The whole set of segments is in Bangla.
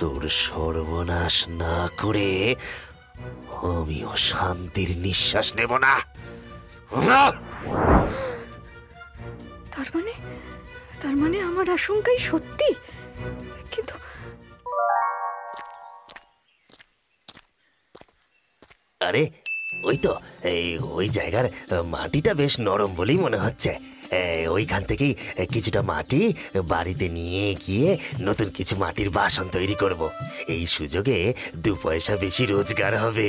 তোর সর্বনাশ না করে আমিও শান্তির নিঃশ্বাস নেব না। তার মানে আমার আশঙ্কাই সত্যি। কিন্তু আরে ওই তো ওই জায়গার মাটিটা বেশ নরম বলেই মনে হচ্ছে। ওইখান থেকেই কিছুটা মাটি বাড়িতে নিয়ে গিয়ে নতুন কিছু মাটির বাসন তৈরি করব। এই সুযোগে 2 পয়সা বেশি রোজগার হবে।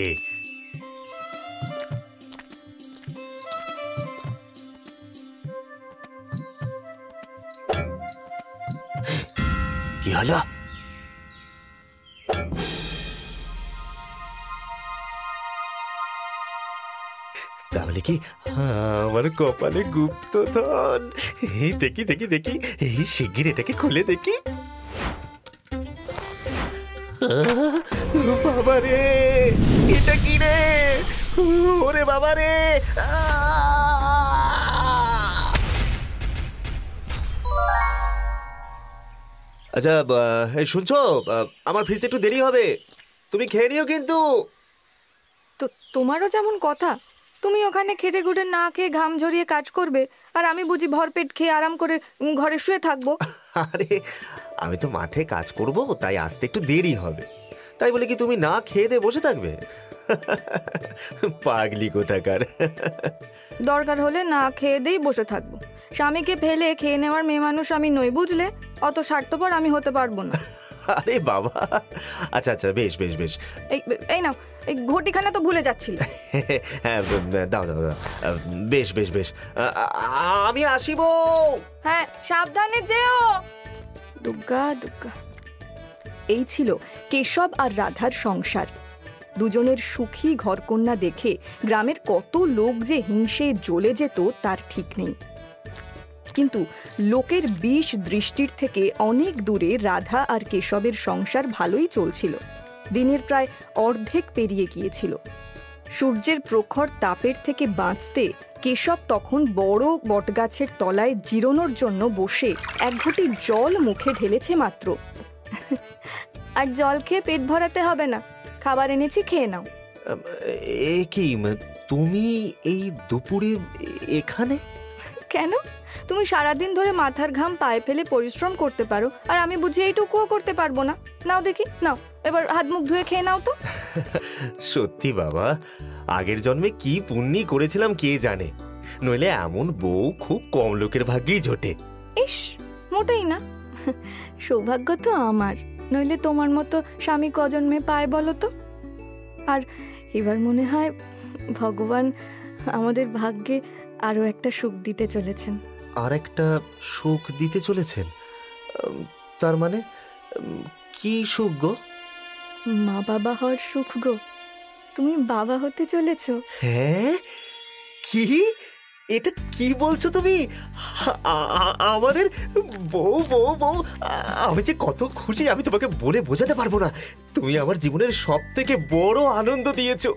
কি হলো? তাহলে কি আমার কপালে গুপ্তধন? দেখি দেখি দেখি, এই শিগগির এটাকে খুলে দেখি। বাবা রে, এটা কি রে? ওরে বাবা রে! আচ্ছা শুনছো, আমার ফিরতে একটু দেরি হবে, তুমি খেয়ে নিও কিন্তু। তো তোমারও যেমন কথা, তুমি ওখানে খেটে খুটে না খেয়ে ঘাম ঝরিয়ে কাজ করবে, আর আমি বুঝি ভরপেট খেয়ে আরাম করে ঘরে শুয়ে থাকবো? আরে আমি তো মাঠে কাজ করব, তাই আসতে একটু দেরি হবে। তাই বলে কি তুমি না খেয়ে দিয়ে বসে থাকবে? পাগলি কোথাকার। দরকার হলে না খেয়ে দিয়েই বসে থাকবো। স্বামীকে ফেলে খেয়ে নেওয়ার মেয়ে মানুষ আমি নই, বুঝলে? অত স্বার্থপর আমি হতে পারবো না। আরে বাবা, আচ্ছা আচ্ছা, বেশ বেশ বেশ। এই নাও, এই ঘটিখানা তো ভুলে যাচ্ছিলে। হ্যাঁ দাও দাও দাও, বেশ বেশ বেশ, আমি আসিব। হ্যাঁ, সাবধানে যেও। দুগ্গা দুগ্গা। এই ছিল কেশব আর রাধার সংসার। দুজনের সুখী ঘরকন্যা দেখে গ্রামের কত লোক যে হিংসে জ্বলে যেত তার ঠিক নেই। কিন্তু লোকের বিষ দৃষ্টির থেকে অনেক দূরে রাধা আর কেশবের সংসার ভালোই চলছিল। দিনের প্রায় অর্ধেক পেরিয়ে গিয়েছিল। সূর্যের প্রখর তাপের থেকে বাঁচতে কেশব তখন বড় বটগাছের তলায় জিরানোর জন্য বসে 1 ঘটি জল মুখে ঢেলেছে মাত্র। আর জল খেয়ে পেট ভরাতে হবে না, খাবার এনেছি, খেয়ে নাও। এ কি, তুমি এই দুপুরে এখানে? কেন? তুমি সারাদিন ধরে মাথার ঘাম পায়ে ফেলে পরিশ্রম করতে পারো, আর আমি বুঝি এইটুকুও করতে পারবো না? নাও দেখি, নাও এবার হাত মুখ ধুয়ে খেয়ে নাও তো। সত্যি বাবা, আগের জন্মে কি পুণ্যি করেছিলাম কে জানে, নইলে এমন বউ খুব কম লোকের ভাগ্যেই জোটে। ইস, মোটেই না। সৌভাগ্য তো আমার, নইলে তোমার মতো স্বামী কজন্মে পায় বলো তো? আর এবার মনে হয় ভগবান আমাদের ভাগ্যে আরো একটা সুখ দিতে চলেছেন। আর একটা সুখ দিতে চলেছেন? তার মানে কি সুখ গো? মা বাবা হওয়ার সুখ গো। তুমি বাবা হতে চলেছো। হ্যাঁ? কি? এটা কি বলছো তুমি? আমাদের বউ বউ বউ, আমি যে কত খুশি আমি তোমাকে বলে বোঝাতে পারবো না। তুমি আমার জীবনের সব থেকে বড় আনন্দ দিয়েছো।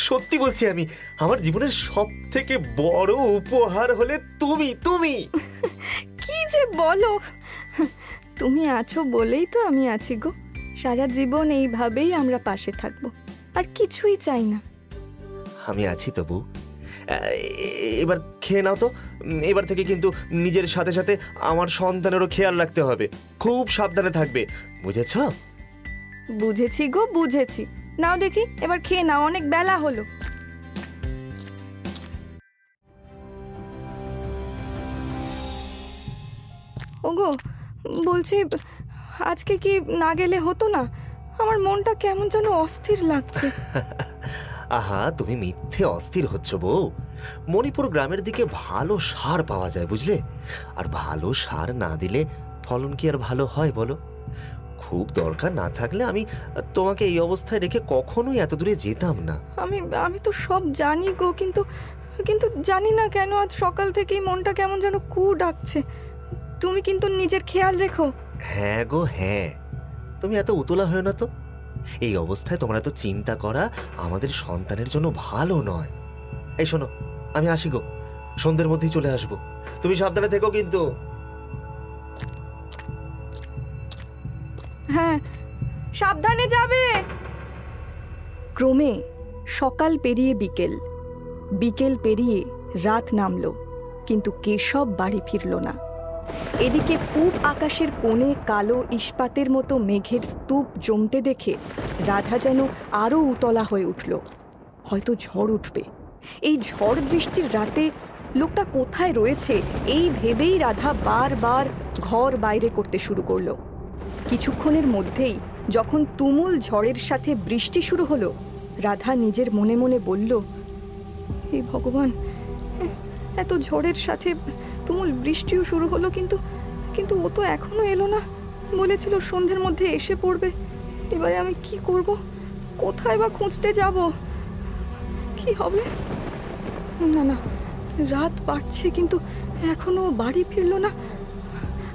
সত্যি বলছি, আমি আমার জীবনের সব থেকে বড় উপহার হলে তুমি। তুমি কি যে বলো! তুমি আছো বলেই তো আমি আছি গো। সারা জীবন এইভাবেই আমরা পাশে থাকবো, আর কিছুই চাই না। আমি আছি তো বউ। এবার খেয়ে নাও তো। এবার থেকে কিন্তু নিজের সাথে সাথে আমার সন্তানেরও খেয়াল রাখতে হবে। খুব সাবধানে থাকবে, বুঝেছ? বুঝেছি গো, বুঝেছি। নাও দেখি, এবার খেয়ে নাও, অনেক বেলা হলো। ওগো, বলছি আজকে কি না গেলে হতো না? আমার মনটা কেমন যেন অস্থির লাগছে। আহা, তুমি মিথ্যে অস্থির হচ্ছ বউ। মণিপুর গ্রামের দিকে ভালো সার পাওয়া যায়, বুঝলে? আর ভালো সার না দিলে ফলন কি আর ভালো হয় বলো? খুব দরকার না থাকলে আমি তোমাকে এই অবস্থায় রেখে কখনোই এত দূরে যেতাম না। আমি তো সব জানি গো, কিন্তু কিন্তু জানি না কেন আজ সকাল থেকেই মনটা কেমন যেন কু ডাকছে। তুমি কিন্তু নিজের খেয়াল রেখো। হ্যাঁ গো হ্যাঁ, তুমি এত উতলা হয়ে না তো। এই অবস্থায় তোমরা তো চিন্তা করা আমাদের সন্তানের জন্য ভালো নয়। এই শোনো, আমি আসি গো, সন্ধ্যের মধ্যেই চলে আসবো। তুমি সাবধানে থেকো কিন্তু। হ্যাঁ, সাবধানে যাবে। ক্রমে সকাল পেরিয়ে বিকেল, বিকেল পেরিয়ে রাত নামল, কিন্তু কেশব বাড়ি ফিরল না। এদিকে পূব আকাশের কোণে কালো ইস্পাতের মতো মেঘের স্তূপ জমতে দেখে রাধা যেন আরও উতলা হয়ে উঠল। হয়তো ঝড় উঠবে। এই ঝড় বৃষ্টির রাতে লোকটা কোথায় রয়েছে এই ভেবেই রাধা বারবার ঘর বাইরে করতে শুরু করলো। কিছুক্ষণের মধ্যেই যখন তুমুল ঝড়ের সাথে বৃষ্টি শুরু হলো, রাধা নিজের মনে মনে বলল, হে ভগবান, এত ঝড়ের সাথে তুমুল বৃষ্টিও শুরু হলো, কিন্তু ও তো এখনো এলো না। বলেছিল সন্ধ্যের মধ্যে এসে পড়বে। এবারে আমি কি করব? কোথায় বা খুঁজতে যাব? কি হবে? না না, রাত বাড়ছে কিন্তু এখনো বাড়ি ফিরলো না।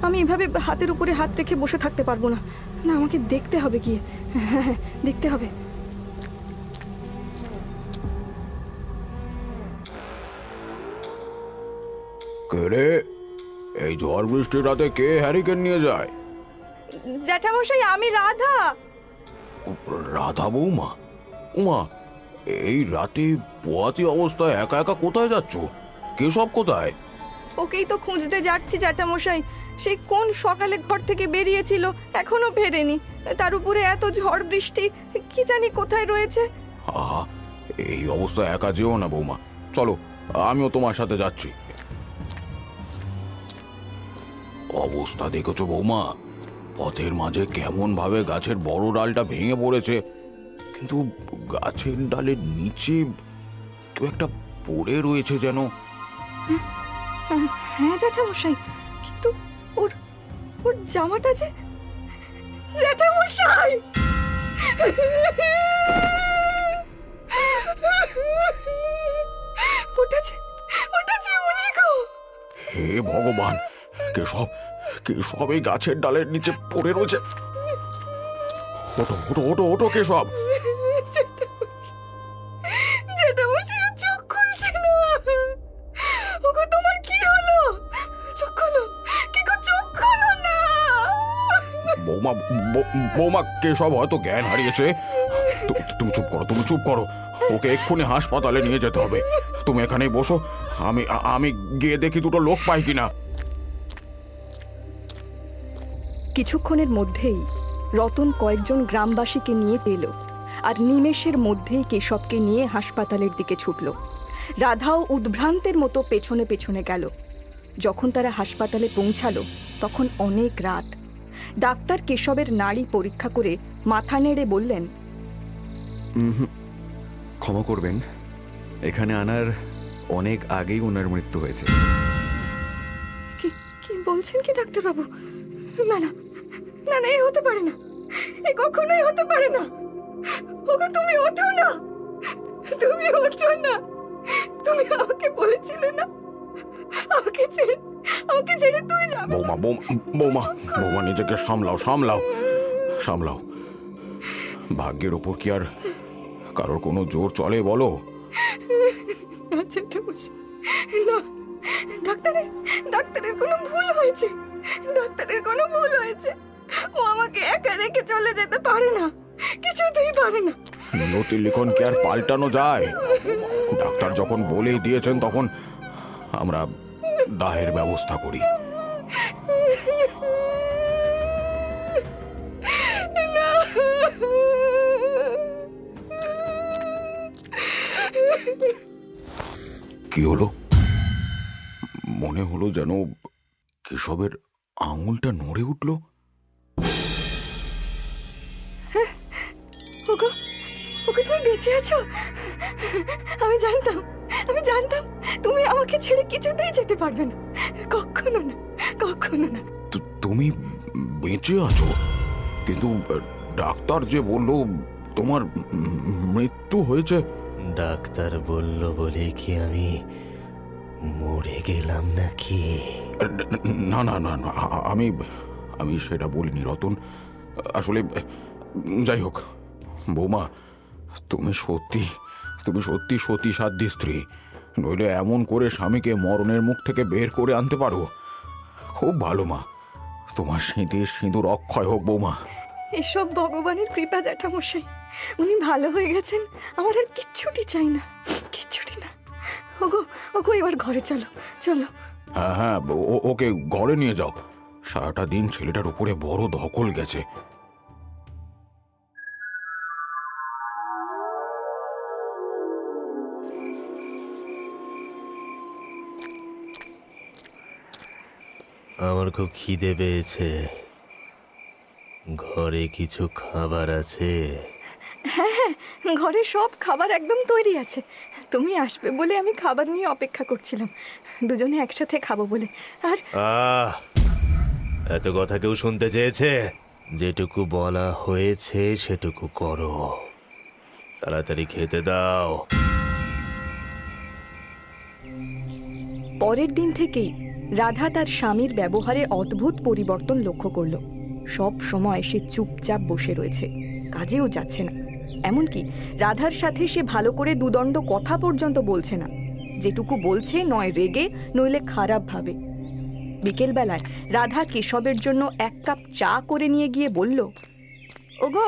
আমি এভাবে হাতের উপরে হাত রেখে বসে থাকতে পারবো না। না, আমাকে দেখতে হবে গিয়ে। হ্যাঁ, দেখতে হবে। কে রে? এই ঝড় বৃষ্টির রাতে কে হ্যারিকেন নিয়ে যায়? জ্যাঠামশাই, আমি রাধা। রাধা বৌমা? উমা, এই রাতে পোয়াতি অবস্থায় একা একা কোথায় যাচ্ছ? কেশব কোথায়? ওকেই তো খুঁজতে যাচ্ছি জ্যাঠামশাই। সেই কোন সকালে ঘর থেকে বেরিয়েছিল, এখনো ফেরেনি। তার উপরে এত ঝড় বৃষ্টি, কি জানি কোথায় রয়েছে। আহা, এই অবস্থায় একা যেও না বৌমা, চলো আমিও তোমার সাথে যাচ্ছি। অবস্থা দেখেছো বৌমা? পথের মাঝে কেমন ভাবে গাছের বড় ডালটা ভেঙে পড়েছে, কিন্তু গাছের ডালের নিচে কেউ একটা পড়ে রয়েছে যেন। হ্যাঁ জ্যাঠামশাই, কিন্তু ওর ওর জামাটা যে। জ্যাঠামশাই, ওটা যে উনি গো। হে ভগবান, কেশব, কেশব এই গাছের ডালের নিচে পড়ে রয়েছে। ওটো ওটো ওটো ওটো কেশব। জ্যাঠামশাই, চোখ খুলছে না। ওগো, তোমার কি হলো? চোখ খোলো, কি গো, চোখ খোলো না। বৌমা, বৌমা, কেশব হয়তো জ্ঞান হারিয়েছে। তুমি চুপ করো, তুমি চুপ করো। ওকে এক্ষুনি হাসপাতালে নিয়ে যেতে হবে। তুমি এখানেই বসো, আমি গিয়ে দেখি দুটো লোক পাই কিনা। কিছুক্ষণের মধ্যেই রতন কয়েকজন গ্রামবাসীকে নিয়ে এলো, আর নিমেষের মধ্যেই কেশবকে নিয়ে হাসপাতালের দিকে ছুটল। রাধাও উদ্ভ্রান্তের মতো পেছনে পেছনে গেল। যখন তারা হাসপাতালে পৌঁছালো তখন অনেক রাত। ডাক্তার কেশবের নাড়ি পরীক্ষা করে মাথা নেড়ে বললেন, ক্ষমা করবেন, এখানে আনার অনেক আগেই ওনার মৃত্যু হয়েছে। কি বলছেন কি ডাক্তারবাবু? না না না না, এ হতে পারে না, এ কখনোই হতে পারে না। ওগো, তুমি ওঠো না, তুমি ওঠো না। তুমি আমাকে বলেছিলে না আমাকে ছেড়ে তুই যাবে। বৌমা, বৌমা, বৌমা, নিজেকে সামলাও, সামলাও, সামলাও। ভাগ্যের উপর কি আর কারোর কোনো জোর চলে বলো? না, ডাক্তারের কোনো ভুল হয়েছে। ডাক্তারের কোনো ভুল হয়েছে। ও আমাকে একা রেখে চলে যেতে পারে না, কিছুতেই পারে না। নথি লিখন কি আর পাল্টানো যায়? ডাক্তার যখন বলেই দিয়েছেন তখন আমরা দাহের ব্যবস্থা করি। কি হলো? মনে হলো যেন কেশবের আঙুলটা নড়ে উঠল। ওগো, তুমি বেঁচে আছো? আমি জানতাম তুমি আমাকে ছেড়ে কিছুতেই যেতে পারবে না, কখনো না, কখনো না। তুমি বেঁচে আছো? কিন্তু ডাক্তার যে বলল তোমার মৃত্যু হয়েছে। ডাক্তার বলল বলে কি আমি মরে গেলাম নাকি? না না না না, আমি সেটা বলিনি রতন। আসলে যাই হোক, বৌমা, তুমি সত্যি সতী সাধ্যী স্ত্রী, নইলে এমন করে স্বামীকে মরণের মুখ থেকে বের করে আনতে পারো? খুব ভালো মা, তোমার সিঁদুর অক্ষয় হোক বৌমা। এসব ভগবানের কৃপা জ্যাঠামশাই, উনি ভালো হয়ে গেছেন, আমার আর কিচ্ছুটি চাই না, কিচ্ছুটি না। ওগো ওগো, এবার ঘরে চলো চলো। হ্যাঁ হ্যাঁ, ওকে ঘরে নিয়ে যাও। সারাটা দিন ছেলেটার উপরে বড় ধকল গেছে। আমার খুব খিদে পেয়েছে, ঘরে কিছু খাবার আছে? হ্যাঁ, ঘরে সব খাবার একদম তৈরি আছে। তুমি আসবে বলে আমি খাবার নিয়ে অপেক্ষা করছিলাম, দুজনে একসাথে খাবো বলে। আর এত কথা কেউ শুনতে চেয়েছে? যেটুকু বলা হয়েছে সেটুকু করো, তাড়াতাড়ি খেতে দাও। পরের দিন থেকেই রাধা তার স্বামীর ব্যবহারে অদ্ভুত পরিবর্তন লক্ষ্য করল। সব সময় সে চুপচাপ বসে রয়েছে, কাজেও যাচ্ছে না। এমনকি রাধার সাথে সে ভালো করে দুদণ্ড কথা পর্যন্ত বলছে না। যেটুকু বলছে নয় রেগে, নইলে খারাপ ভাবে। বিকেলবেলায় রাধা কেশবের জন্য 1 কাপ চা করে নিয়ে গিয়ে বলল, ওগো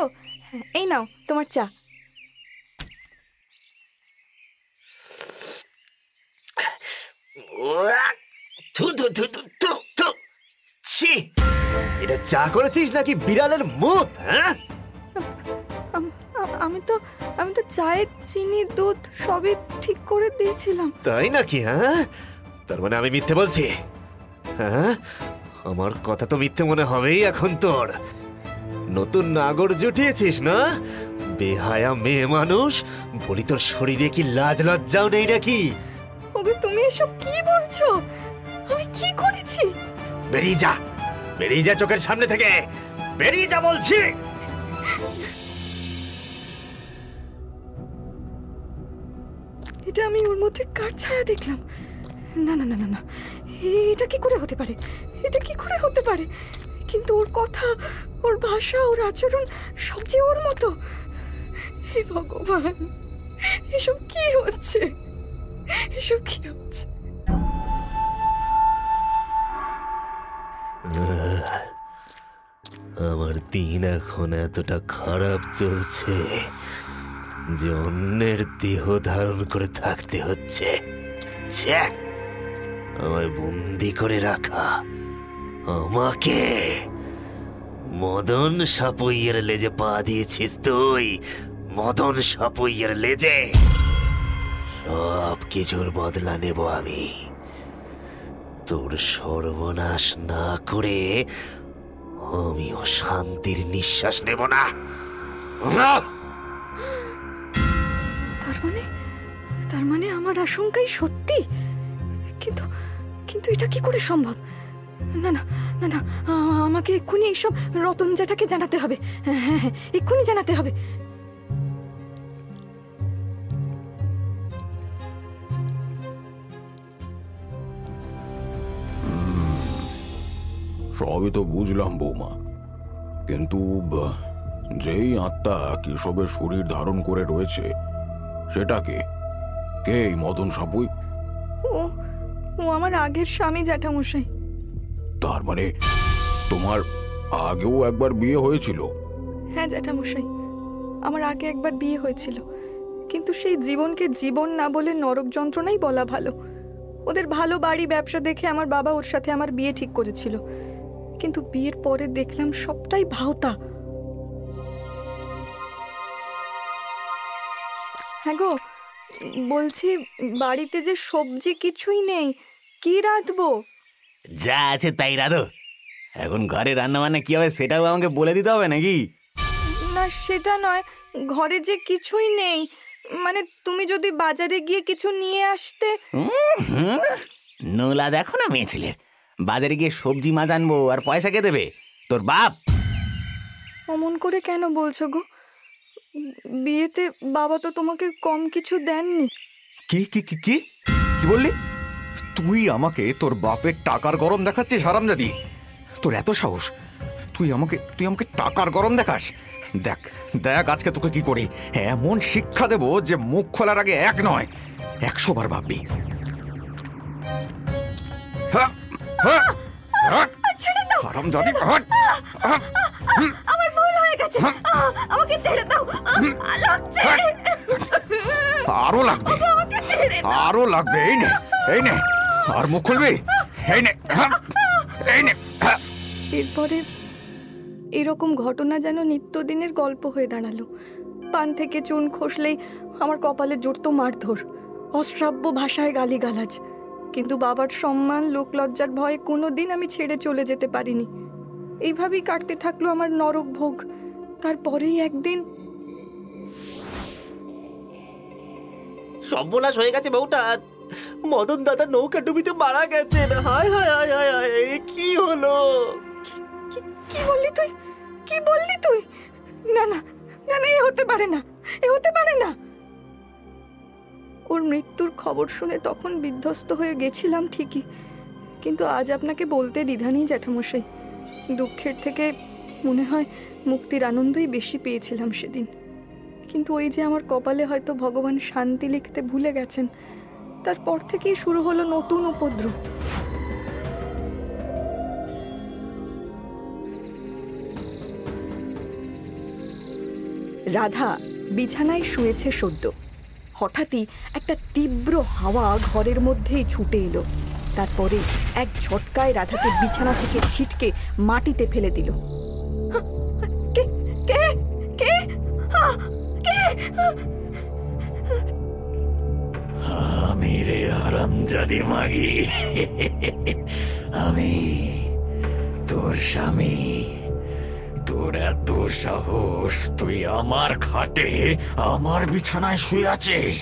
এই নাও তোমার চা। থু থু থু থু থু থু। ছি, এটা চা করেছিস নাকি বিড়ালের মুত? হ্যাঁ, আমি তো চায়ের চিনি দুধ সবই ঠিক করে দিয়েছিলাম। তাই নাকি? হ্যাঁ, তার মানে আমি মিথ্যে বলছি? হ্যাঁ, আমার কথা তো মিথ্যে মনে হবেই এখন তোর। নতুন নাগর জুটিয়েছিস না, বেহায়া মেয়ে মানুষ। বলি, তোর শরীরে কি লাজ লজ্জাও নেই নাকি? ওগো তুমি এসব কি বলছো? আমি কি করেছি? বেরিয়ে যা, বেরিয়ে যা চোখের সামনে থেকে, বেরিয়ে যা বলছি। এটা আমি ওর মধ্যে কার ছায়া দেখলাম? না না না না না, এটা কি করে হতে পারে? এটা কি করে হতে পারে? কিন্তু ওর কথা, ওর ভাষা, ওর আচরণ সব যে ওর মতো। হে ভগবান, এসব কি হচ্ছে? এসব কি হচ্ছে? আমার দিন এখন এতটা খারাপ চলছে যে অন্যের দেহ ধারণ করে থাকতে হচ্ছে। ছ্যা! আমায় বন্দি করে রাখা আমাকে। মদন সাপইয়ের লেজে পা দিয়েছিস তুই, মদন সাপইয়ের লেজে। সব কিছুর বদলা নেব আমি। তোর সর্বনাশ না করে আমিও শান্তির নিঃশ্বাস নেব না। তার মানে আমার আশঙ্কাই সত্যি। কিন্তু কিন্তু এটা কি করে সম্ভব? না না না না, আমাকে এক্ষুনি এইসব রতন জ্যাঠাকে জানাতে হবে। হ্যাঁ হ্যাঁ, এক্ষুনি জানাতে হবে। সবই তো বুঝলাম বৌমা, কিন্তু যেই আত্মা কেশবের শরীর ধারণ করে রয়েছে সেটা কে? এই মদন সাপুই? ও ও আমার আগের স্বামী জ্যাঠামশাই। তার মানে তোমার আগেও একবার বিয়ে হয়েছিল? হ্যাঁ জ্যাঠামশাই, আমার আগে একবার বিয়ে হয়েছিল, কিন্তু সেই জীবনকে জীবন না বলে নরক যন্ত্রণাই বলা ভালো। ওদের ভালো বাড়ি ব্যবসা দেখে আমার বাবা ওর সাথে আমার বিয়ে ঠিক করেছিল, কিন্তু বিয়ের পরে দেখলাম সবটাই ভাওতা। হ্যাঁ গো, বলছি বাড়িতে যে সবজি কিছুই নেই, কি রাঁধবো? যা আছে তাই রাধো। এখন ঘরে রান্না বান্না কি হবে সেটাও আমাকে বলে দিতে হবে নাকি? না সেটা নয়, ঘরে যে কিছুই নেই, মানে তুমি যদি বাজারে গিয়ে কিছু নিয়ে আসতে। নোলা দেখো না মেয়ে ছেলের, বাজারে গিয়ে সবজি মাছ আনবো আর পয়সা কে দেবে? তোর বাপ। অমন করে কেন বলছো গো? বিয়েতে বাবা তো তোমাকে কম কিছু দেননি। কি কি কি কি কি বললি? তুই আমাকে তোর বাপের টাকার গরম দেখাচ্ছিস হারামজাদি? তোর এত সাহস? তুই আমাকে টাকার গরম দেখাস? দেখ দেখ আজকে তোকে কি করি। এমন শিক্ষা দেব যে মুখ খোলার আগে 1 নয় 100 বার ভাববি। হারামজাদি, আমার ভুল হয়ে গেছে, আমাকে ছেড়ে দাও, লাগছে। আরো লাগবে, আমাকে ছেড়ে দাও। আরো লাগবে। এই নে, এই নে, আর মুখ খুলবি? এই নে, এই নে। এরপরে এরকম ঘটনা যেন নিত্যদিনের গল্প হয়ে দাঁড়ালো। পান থেকে চুন খসলেই আমার কপালে জুড়তো মারধর, অশ্রাব্য ভাষায় গালিগালাজ। কিন্তু বাবার সম্মান, লোকলজ্জার ভয়ে কোনোদিন আমি ছেড়ে চলে যেতে পারিনি। এইভাবেই কাটতে থাকলো আমার নরক ভোগ। তারপরেই একদিন সর্বনাশ হয়ে গেছে বউটার। মদন দাদা নৌকা ডুবিতে মারা গেছেন। হায় হায় হায় হায় হায়, এ কি হলো? কি বললি তুই? কি বললি তুই? না না না না, এ হতে পারে না, এ হতে পারে না। ওর মৃত্যুর খবর শুনে তখন বিধ্বস্ত হয়ে গেছিলাম ঠিকই, কিন্তু আজ আপনাকে বলতে দ্বিধা নেই জ্যাঠামশাই। দুঃখের থেকে মনে হয় মুক্তির আনন্দই বেশি পেয়েছিলাম সেদিন। কিন্তু ওই যে আমার কপালে হয়তো ভগবান শান্তি লিখতে ভুলে গেছেন, তারপর থেকেই শুরু হলো নতুন উপদ্রব। রাধা বিছানায় শুয়েছে সদ্য। হঠাৎই একটা তীব্র হাওয়া ঘরের মধ্যেই ছুটে এলো। তারপরে এক ঝটকায় রাধাকে বিছানা থেকে ছিটকে মাটিতে ফেলে দিল। কে কে কে কে? আমি রে হারামজাদি মাগি, আমি তোর স্বামী। তোর এত সাহস, তুই আমার খাটে আমার বিছানায় শুয়ে আছিস?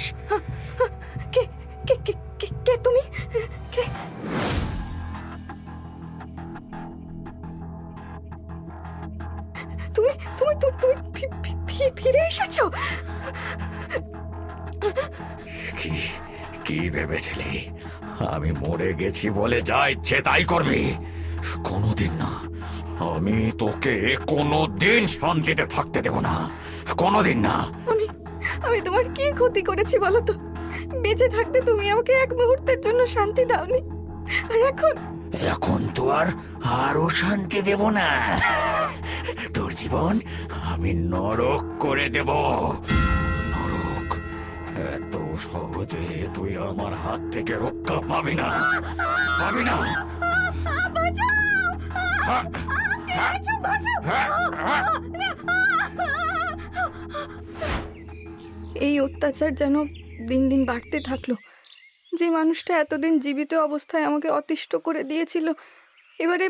কে কে কে কে কে তুমি? কে? তুমি তুমি তুমি ফিরে এসেছো? কি কি ভেবেছিলি আমি মরে গেছি বলে যা ইচ্ছে তাই করবি? কোনোদিন না, আমি তোকে কোনোদিন শান্তিতে থাকতে দেব না, কোনোদিন না। আমি তোমার কি ক্ষতি করেছি বলো তো? বেঁচে থাকতে তুমি আমাকে এক মুহূর্তের জন্য শান্তি দাওনি, আর এখন তো আরো শান্তি দেব না। তোর জীবন আমি নরক করে দেব, নরক। এত সহজে তুই আমার হাত থেকে রক্ষা পাবি না, পাবি না। এই অত্যাচার যেন দিন দিন বাড়তে থাকলো। যে মানুষটা এতদিন জীবিত অবস্থায় আমাকে অতিষ্ঠ করে দিয়েছিল, এবারে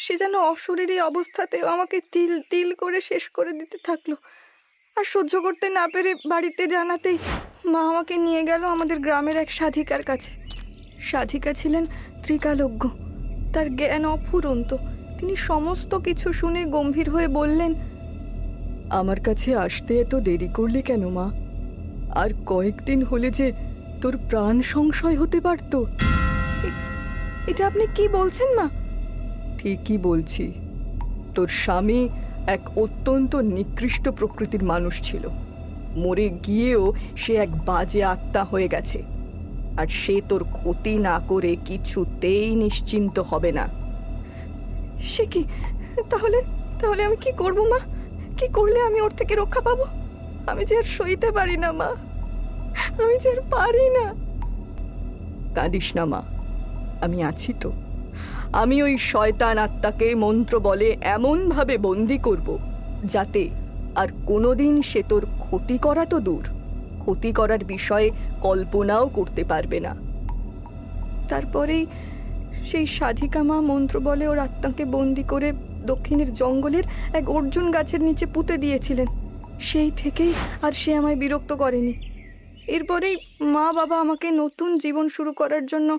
সে যেন অশরীরী অবস্থাতেও আমাকে তিল তিল করে শেষ করে দিতে থাকলো। আর সহ্য করতে না পেরে বাড়িতে জানাতেই মা আমাকে নিয়ে গেল আমাদের গ্রামের এক সাধিকার কাছে। সাধিকা ছিলেন ত্রিকালজ্ঞ, তার জ্ঞান অফুরন্ত। তিনি সমস্ত কিছু শুনে গম্ভীর হয়ে বললেন, আমার কাছে আসতে এত দেরি করলি কেন মা? আর কয়েকদিন হলে যে তোর প্রাণ সংশয় হতে পারত। এটা আপনি কি বলছেন মা? ঠিকই বলছি। তোর স্বামী এক অত্যন্ত নিকৃষ্ট প্রকৃতির মানুষ ছিল। মরে গিয়েও সে এক বাজে আত্মা হয়ে গেছে, আর সে তোর ক্ষতি না করে কিছুতেই নিশ্চিন্ত হবে না। সে কি? তাহলে তাহলে আমি কি করব মা? কি করলে আমি ওর থেকে রক্ষা পাবো? আমি যে আর সইতে পারি না মা, আমি যে আর পারি না। কাঁদিস না মা, আমি আছি তো। আমি ওই শয়তান আত্মাকে মন্ত্র বলে এমনভাবে বন্দি করব যাতে আর কোনোদিন সে তোর ক্ষতি করা তো দূর, ক্ষতি করার বিষয়ে কল্পনাও করতে পারবে না। তারপরেই সেই সাধিকা মা মন্ত্র বলে ওর আত্মাকে বন্দি করে দক্ষিণের জঙ্গলের এক অর্জুন গাছের নিচে পুঁতে দিয়েছিলেন। সেই থেকেই আর সে আমায় বিরক্ত করেনি। এরপরেই মা বাবা আমাকে নতুন জীবন শুরু করার জন্য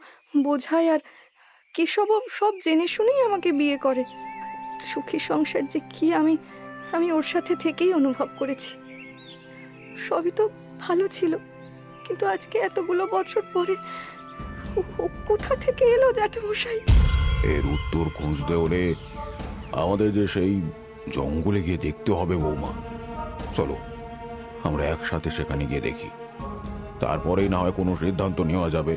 বোঝায়, আর কেশব সব জেনে শুনেই আমাকে বিয়ে করে। সুখী সংসার যে কি আমি ওর সাথে থেকেই অনুভব করেছি। সবই তো ভালো ছিল, কিন্তু আজকে এতগুলো বছর পরে ও কোথা থেকে এলো জ্যাঠামশাই? এর উত্তর খুঁজতে হলে আমাদের যে সেই জঙ্গলে গিয়ে দেখতে হবে বৌমা। চলো আমরা একসাথে সেখানে গিয়ে দেখি, তারপরেই না হয় কোনো সিদ্ধান্ত নেওয়া যাবে।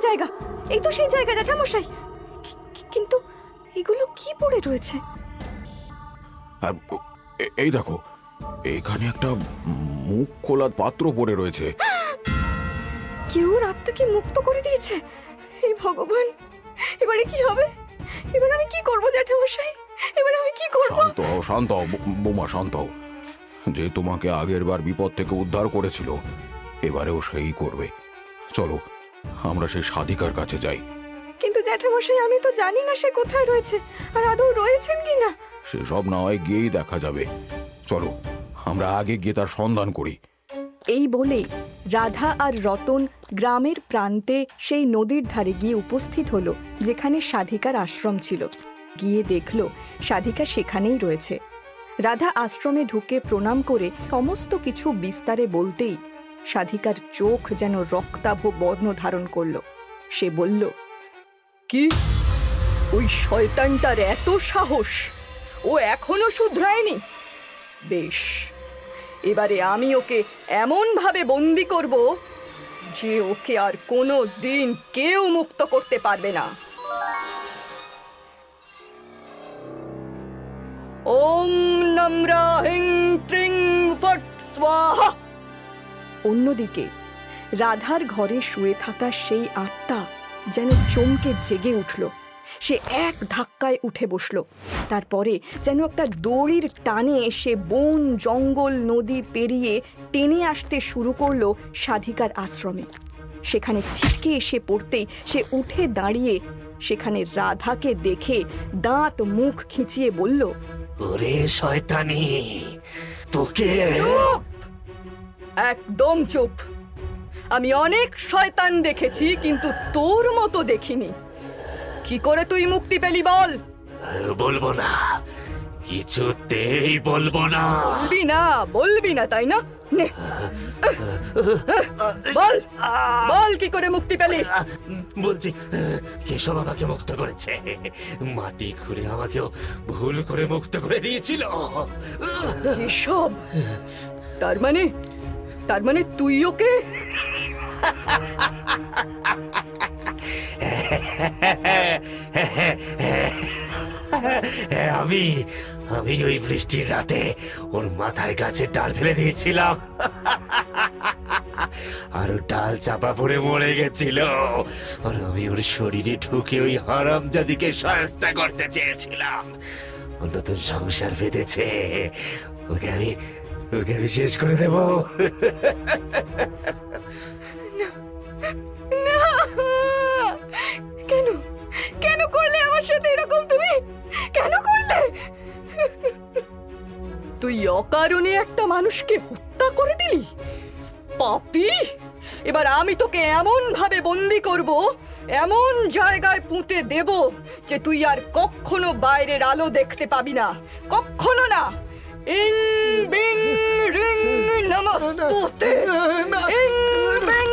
জায়গা, এই তো সেই জায়গা জ্যাঠামশাই। কিন্তু এগুলো কি পড়ে রয়েছে? আর এই দেখো, এখানে একটা মুখ খোলার পাত্র পড়ে রয়েছে। কেউ আত্মাকে মুক্ত করে দিয়েছে। হে ভগবান, এবারে কি হবে? এবার আমি কি করব জ্যাঠামশাই? এবার আমি কি করব? শান্ত হও, শান্ত হও বৌমা, শান্ত হও। যে তোমাকে আগের বার বিপদ থেকে উদ্ধার করেছিল, এবারেও সেই করবে। চলো আমরা সেই সাধিকার কাছে যাই। কিন্তু জ্যাঠামশাই, আমি তো জানি না সে কোথায় রয়েছে, আর আদৌ রয়েছেন কিনা। সেসব না হয় গিয়েই দেখা যাবে। চলো আমরা আগে গিয়ে তার সন্ধান করি। এই বলে রাধা আর রতন গ্রামের প্রান্তে সেই নদীর ধারে গিয়ে উপস্থিত হলো যেখানে সাধিকার আশ্রম ছিল। গিয়ে দেখল সাধিকা সেখানেই রয়েছে। রাধা আশ্রমে ঢুকে প্রণাম করে সমস্ত কিছু বিস্তারে বলতেই সাধিকার চোখ যেন রক্তাভ বর্ণ ধারণ করল। সে বলল, কি, ওই শয়তানটার এত সাহস? ও এখনো শুধরায়নি? বেশ, এবারে আমি ওকে এমন ভাবে বন্দি করব যে ওকে আর কোনো দিন কেউ মুক্ত করতে পারবে না। ওম নমরা হিং ট্রিং ফট স্বাহা। অন্যদিকে রাধার ঘরে শুয়ে থাকা সেই আত্মা যেন চমকে জেগে উঠল। সে এক ধাক্কায় উঠে বসল। তারপরে যেন একটা দড়ির টানে সে বন জঙ্গল নদী পেরিয়ে টেনে আসতে শুরু করলো সাধিকার আশ্রমে। সেখানে ছিটকে এসে পড়তেই সে উঠে দাঁড়িয়ে সেখানে রাধাকে দেখে দাঁত মুখ খিঁচিয়ে বলল, ওরে শয়তানি, তোকে। একদম চুপ। আমি অনেক শয়তান দেখেছি, কিন্তু তোর মতো দেখিনি। কি করে তুই মুক্তি পেলি বল? বলবো না, কিছুতেই বলবো না। বলবি না তাই না? নে বল, বল কি করে মুক্তি পেলি? বলছি, কেশব আমাকে মুক্ত করেছে। মাটি খুঁড়ে আমাকেও ভুল করে মুক্ত করে দিয়েছিল। কেশব? তার মানে তুই ওকে? আমি ওই বৃষ্টির রাতে ওর মাথায় গাছের ডাল ফেলে দিয়েছিলাম, আর ও ডাল চাপা পড়ে মরে গেছিল। আর আমি ওর শরীরে ঢুকে ওই হারামজাদিকে শায়েস্তা করতে চেয়েছিলাম। ও নতুন সংসার বেঁধেছে, ওকে আমি শেষ করে দেব। কেন করলে আমার সাথে এরকম? তুমি কেন করলে? তুই অকারণে একটা মানুষকে হত্যা করে দিলি, পাপী। এবার আমি তোকে এমন ভাবে বন্দি করব, এমন জায়গায় পুঁতে দেব যে তুই আর কখনো বাইরের আলো দেখতে পাবি না, কখনো না। ইং বিং রিং নমস্তুতে, ইং বিং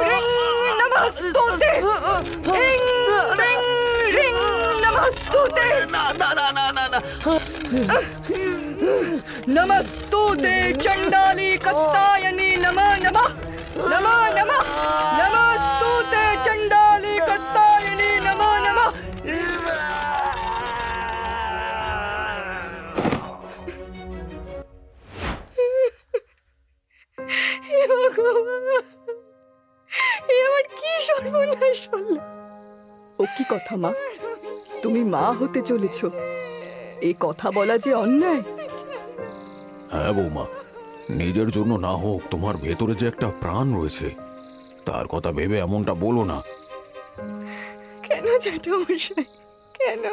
রিং নমস্তুতে, ইং বিং রিং নমস্তুতে। নমস্তুতে চণ্ডালী কত্তায়নী নমঃ নমঃ, নমঃ নমঃ। নমস্তুতে চণ্ডালী কত্তায়নী নমঃ নমঃ। আমার কি সর্বনাশ হলো! ও কি কথা মা? তুমি মা হতে চলেছ, এই কথা বলা যে অন্যায়। হ্যাঁ বৌমা, নিজের জন্য না হোক, তোমার ভেতরে যে একটা প্রাণ রয়েছে তার কথা ভেবে এমনটা বলো না। কেন জ্যাঠামশাই, কেন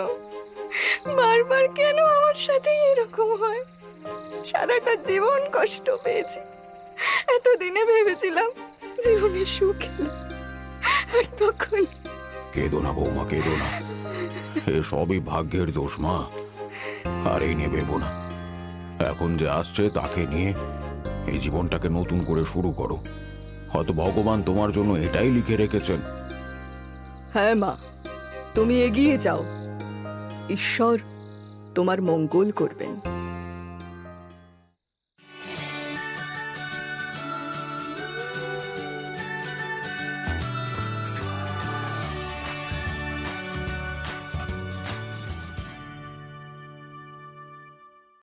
বারবার কেন আমার সাথে এরকম হয়? সারাটা জীবন কষ্ট পেয়েছি, এতদিনে ভেবেছিলাম জীবনে সুখ, আর তখন। কেঁদো না বৌমা, কেঁদো না। এ সবই ভাগ্যের দোষ মা, আর এই নিয়ে ভেবো না। এখন যে আসছে তাকে নিয়ে এই জীবনটাকে নতুন করে শুরু করো। হয়তো ভগবান তোমার জন্য এটাই লিখে রেখেছেন। হ্যাঁ মা, তুমি এগিয়ে যাও, ঈশ্বর তোমার মঙ্গল করবেন।